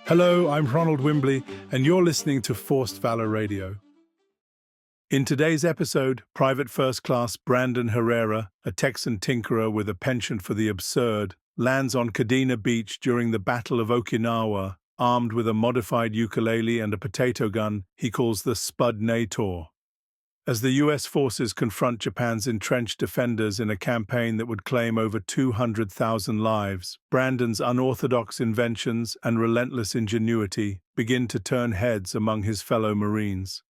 Hello, I'm Ronald Wimbley, and you're listening to Forced Valor Radio. In today's episode, Private First Class Brandon Herrera, a Texan tinkerer with a penchant for the absurd, lands on Kadena Beach during the Battle of Okinawa, armed with a modified ukulele and a potato gun he calls the Spud Nator. As the U.S. forces confront Japan's entrenched defenders in a campaign that would claim over 200,000 lives, Brandon's unorthodox inventions and relentless ingenuity begin to turn heads among his fellow Marines.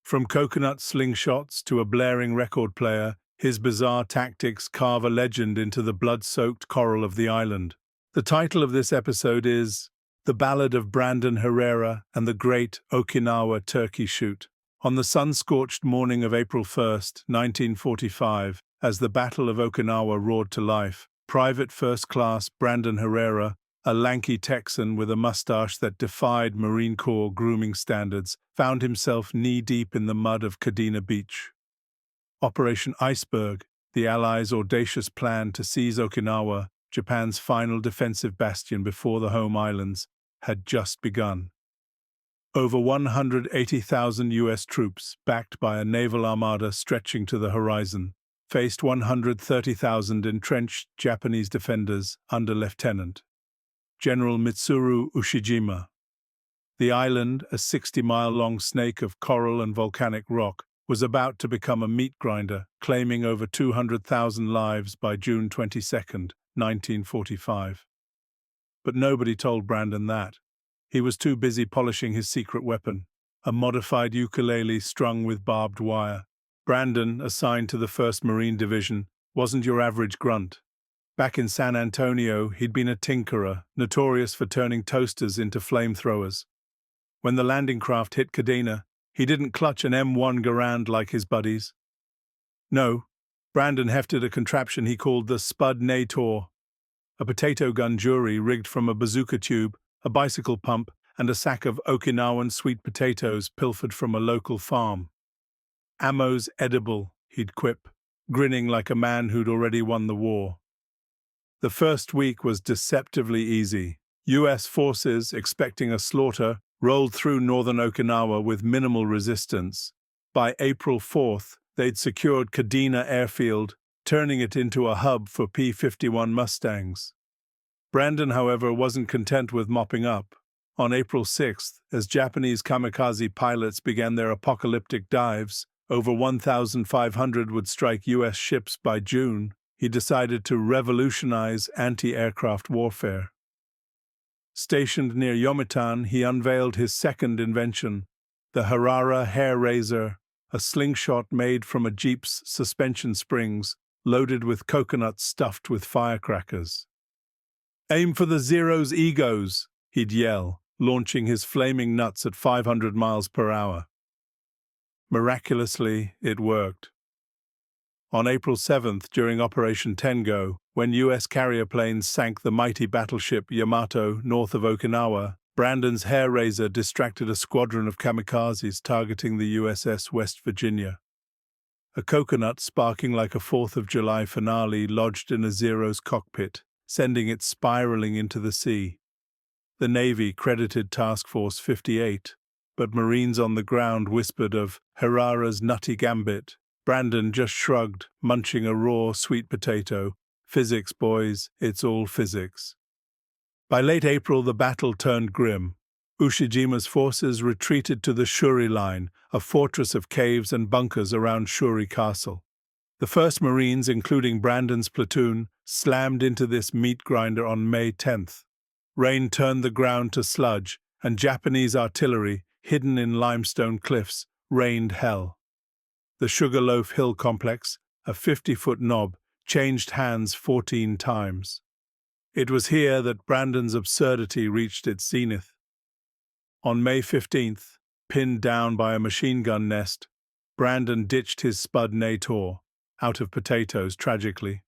From coconut slingshots to a blaring record player, his bizarre tactics carve a legend into the blood-soaked coral of the island. The title of this episode is The Ballad of Brandon Herrera and the Great Okinawa Turkey Shoot. On the sun-scorched morning of April 1st, 1945, as the Battle of Okinawa roared to life, Private First Class Brandon Herrera, a lanky Texan with a mustache that defied Marine Corps grooming standards, found himself knee-deep in the mud of Kadena Beach. Operation Iceberg, the Allies' audacious plan to seize Okinawa, Japan's final defensive bastion before the home islands, had just begun. Over 180,000 U.S. troops, backed by a naval armada stretching to the horizon, faced 130,000 entrenched Japanese defenders under Lieutenant General Mitsuru Ushijima. The island, a 60-mile-long snake of coral and volcanic rock, was about to become a meat grinder, claiming over 200,000 lives by June 22, 1945. But nobody told Brandon that. He was too busy polishing his secret weapon, a modified ukulele strung with barbed wire. Brandon, assigned to the 1st Marine Division, wasn't your average grunt. Back in San Antonio, he'd been a tinkerer, notorious for turning toasters into flamethrowers. When the landing craft hit Kadena, he didn't clutch an M1 Garand like his buddies. No, Brandon hefted a contraption he called the Spud Nator, a potato gun jury rigged from a bazooka tube, a bicycle pump, and a sack of Okinawan sweet potatoes pilfered from a local farm. "Ammo's edible," he'd quip, grinning like a man who'd already won the war. The first week was deceptively easy. U.S. forces, expecting a slaughter, rolled through northern Okinawa with minimal resistance. By April 4th, they'd secured Kadena Airfield, turning it into a hub for P-51 Mustangs. Brandon, however, wasn't content with mopping up. On April 6th, as Japanese kamikaze pilots began their apocalyptic dives, over 1,500 would strike U.S. ships by June. He decided to revolutionize anti-aircraft warfare. Stationed near Yomitan, he unveiled his second invention, the Herrera hair razor, a slingshot made from a Jeep's suspension springs, loaded with coconuts stuffed with firecrackers. "Aim for the Zero's egos," he'd yell, launching his flaming nuts at 500 miles per hour. Miraculously, it worked. On April 7th, during Operation Tengo, when U.S. carrier planes sank the mighty battleship Yamato north of Okinawa, Brandon's hair razor distracted a squadron of kamikazes targeting the USS West Virginia. A coconut sparking like a 4th of July finale lodged in a Zero's cockpit, sending it spiraling into the sea. The Navy credited Task Force 58, but Marines on the ground whispered of Herrera's nutty gambit. Brandon just shrugged, munching a raw sweet potato. "Physics, boys, it's all physics." By late April, the battle turned grim. Ushijima's forces retreated to the Shuri Line, a fortress of caves and bunkers around Shuri Castle. The 1st Marines, including Brandon's platoon, slammed into this meat grinder on May 10th. Rain turned the ground to sludge, and Japanese artillery, hidden in limestone cliffs, rained hell. The Sugarloaf Hill complex, a 50-foot knob, changed hands 14 times. It was here that Brandon's absurdity reached its zenith. On May 15th, pinned down by a machine gun nest, Brandon ditched his Spud Nator, out of potatoes tragically.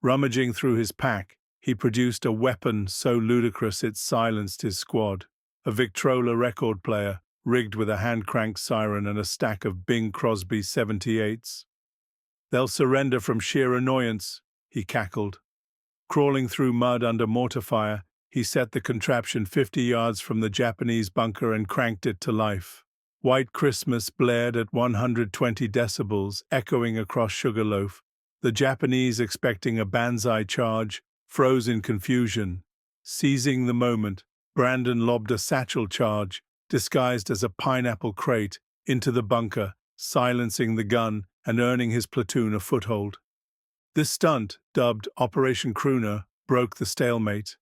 Rummaging through his pack, he produced a weapon so ludicrous it silenced his squad, a Victrola record player, rigged with a hand-crank siren and a stack of Bing Crosby 78s. "They'll surrender from sheer annoyance," he cackled. Crawling through mud under mortar fire, he set the contraption 50 yards from the Japanese bunker and cranked it to life. White Christmas blared at 120 decibels, echoing across Sugarloaf. The Japanese, expecting a banzai charge, froze in confusion. Seizing the moment, Brandon lobbed a satchel charge, disguised as a pineapple crate, into the bunker, silencing the gun and earning his platoon a foothold. This stunt, dubbed Operation Crooner, broke the stalemate.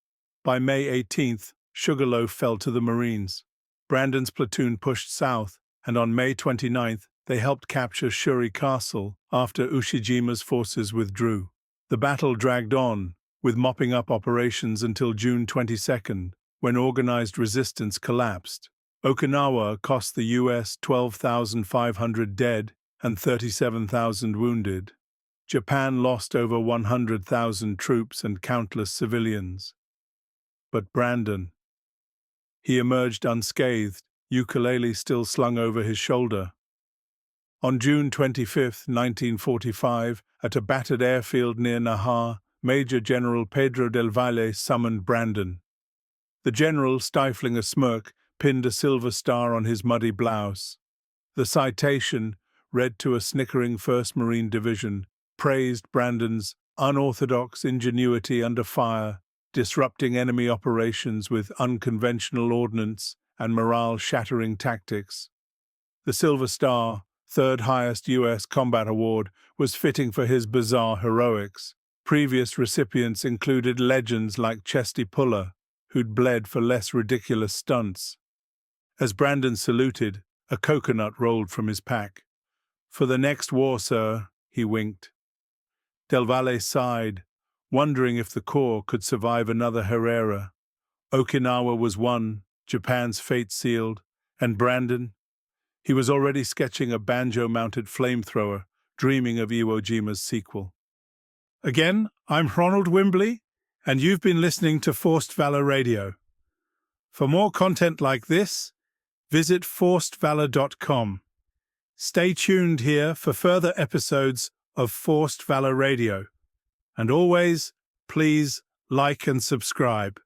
By May 18th, Sugarloaf fell to the Marines. Brandon's platoon pushed south, and on May 29th, they helped capture Shuri Castle after Ushijima's forces withdrew. The battle dragged on, with mopping up operations until June 22nd, when organized resistance collapsed. Okinawa cost the U.S. 12,500 dead and 37,000 wounded. Japan lost over 100,000 troops and countless civilians. But Brandon, he emerged unscathed, ukulele still slung over his shoulder. On June 25, 1945, at a battered airfield near Naha, Major General Pedro del Valle summoned Brandon. The general, stifling a smirk, pinned a silver star on his muddy blouse. The citation, read to a snickering 1st Marine Division, praised Brandon's unorthodox ingenuity under fire, disrupting enemy operations with unconventional ordnance and morale-shattering tactics. The Silver Star, 3rd highest U.S. combat award, was fitting for his bizarre heroics. Previous recipients included legends like Chesty Puller, who'd bled for less ridiculous stunts. As Brandon saluted, a coconut rolled from his pack. "For the next war, sir," he winked. Del Valle sighed, wondering if the Corps could survive another Herrera. Okinawa was won, Japan's fate sealed, and Brandon? He was already sketching a banjo-mounted flamethrower, dreaming of Iwo Jima's sequel. Again, I'm Ronald Wimbley, and you've been listening to Forced Valor Radio. For more content like this, visit forcedvalor.com. Stay tuned here for further episodes of Forced Valor Radio. And always, please like and subscribe.